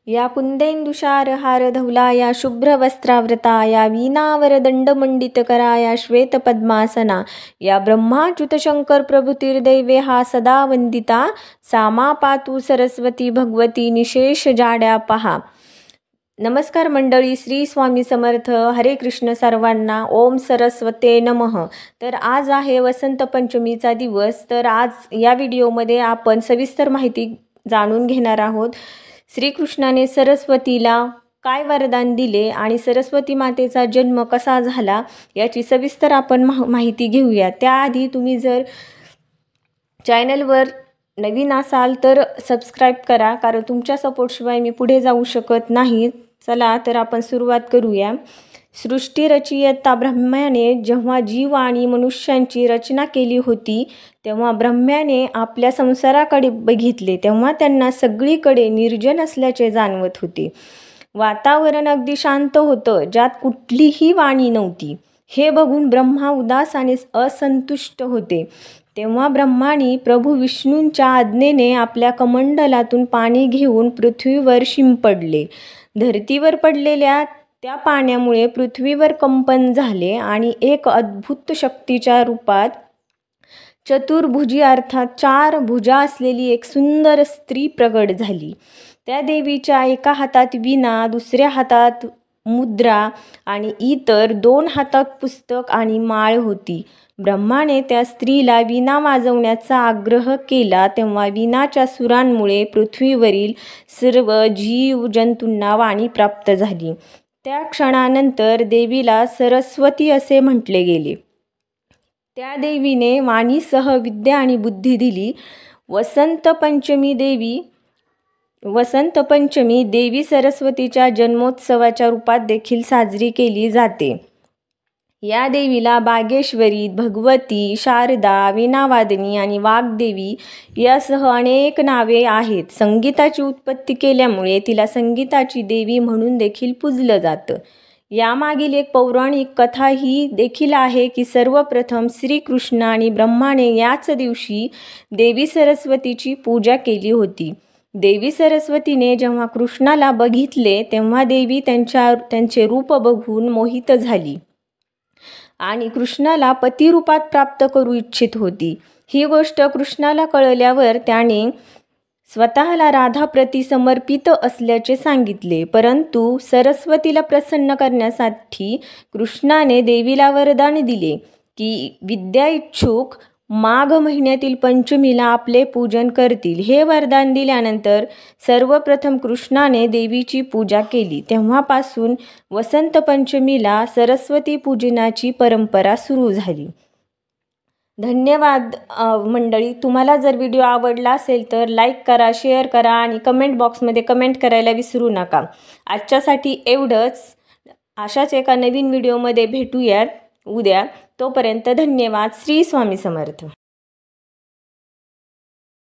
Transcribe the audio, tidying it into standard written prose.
या कुंदेन्दुशारहार धौलाया शुभ्रवस्त्रावृताया वीणावरदण्डमण्डितकराया श्वेतपद्मासना या ब्रह्माच्युतशंकर प्रभुतिर्दैवेहा सदा वंदिता सा मा पातु सरस्वती भगवती निशेष जाड्या पहा। नमस्कार मंडळी, श्री स्वामी समर्थ, हरे कृष्ण सर्वांना, ओम सरस्वते नमः। तर आज आहे वसंत पंचमीचा दिवस। तर आज या व्हिडिओमध्ये आपण सविस्तर माहिती जाणून घेणार आहोत। श्रीकृष्णाने सरस्वतीला काय वरदान दिले आणि सरस्वती मातेचा जन्म कसा झाला याची सविस्तर आपण माहिती घेऊया। त्याआधी तुम्ही जर चॅनलवर नवीन असाल तर सबस्क्राइब करा, कारण तुमच्या सपोर्टशिवाय मी पुढे जाऊ शकत नाही। चला तर आपण सुरुवात करूया। सृष्टी रचयिता ब्रह्म्याने जेव्हा जीव आणि मनुष्यांची रचना केली होती तेव्हा ब्रह्म्याने आपल्या संसाराकडे बघितले तेव्हा त्यांना सगळीकडे निर्जन असल्याचे जाणवत होते। वातावरण अगदी शांत होतं, ज्यात कुठलीही वाणी नव्हती। हे बघून ब्रह्मा उदास आणि असंतुष्ट होते। तेव्हा ब्रह्माने प्रभू विष्णूंच्या आज्ञेने आपल्या कमंडलातून पाणी घेऊन पृथ्वीवर शिंपडले। धरतीवर पडलेल्या त्या पाण्यामुळे पृथ्वीवर कंपन झाले आणि एक अद्भुत शक्तीच्या रूपात चतुर्भुजी अर्थात 4 भुजा असलेली एक सुंदर स्त्री प्रगट झाली। त्या देवीच्या एका हातात वीणा, दुसऱ्या हातात मुद्रा आणि इतर 2 हातात पुस्तक आणि माळ होती। ब्रह्माने त्या स्त्रीला वीणा वाजवण्याचा आग्रह केला तेव्हा वीणाच्या सुरांमुळे पृथ्वीवरील सर्व जीव जंतूंना वाणी प्राप्त झाली। त्या क्षणानंतर देवीला सरस्वती असे म्हटले गेले। त्या देवीने वाणीसह विद्या आणि बुद्धी दिली। वसंत पंचमी देवी सरस्वतीच्या जन्मोत्सवाच्या रूपात देखील साजरी केली जाते। या देवीला बागेश्वरी, भगवती, शारदा, वीणावादिनी आणि वाग्देवी यासह अनेक नावे आहेत। संगीताची उत्पत्ती केल्यामुळे तिला संगीताची देवी म्हणून देखील पूजलं जातं। यामागील एक पौराणिक कथा ही देखील आहे की सर्वप्रथम श्रीकृष्ण आणि ब्रह्माने याच दिवशी देवी सरस्वतीची पूजा केली होती। देवी सरस्वतीने जेव्हा कृष्णाला बघितले तेव्हा देवी त्यांचे रूप बघून मोहित झाली आणि कृष्णाला पतिरूपात प्राप्त करू इच्छित होती। ही गोष्ट कृष्णाला कळल्यावर त्याने स्वतःला राधाप्रती समर्पित असल्याचे सांगितले, परंतु सरस्वतीला प्रसन्न करण्यासाठी कृष्णाने देवीला वरदान दिले की विद्या इच्छुक माघ महिन्यातील पंचमीला आपले पूजन करतील। हे वरदान दिल्यानंतर सर्वप्रथम कृष्णाने देवीची पूजा केली। तेव्हापासून वसंत पंचमीला सरस्वती पूजनाची परंपरा सुरू झाली। धन्यवाद मंडळी। तुम्हाला जर व्हिडिओ आवडला असेल तर लाईक करा, शेअर करा आणि कमेंट बॉक्समध्ये कमेंट करायला विसरू नका। आजच्यासाठी एवढंच। अशाच एका नवीन व्हिडिओमध्ये भेटूयात उद्या। तोपर्यंत धन्यवाद। श्री स्वामी समर्थ।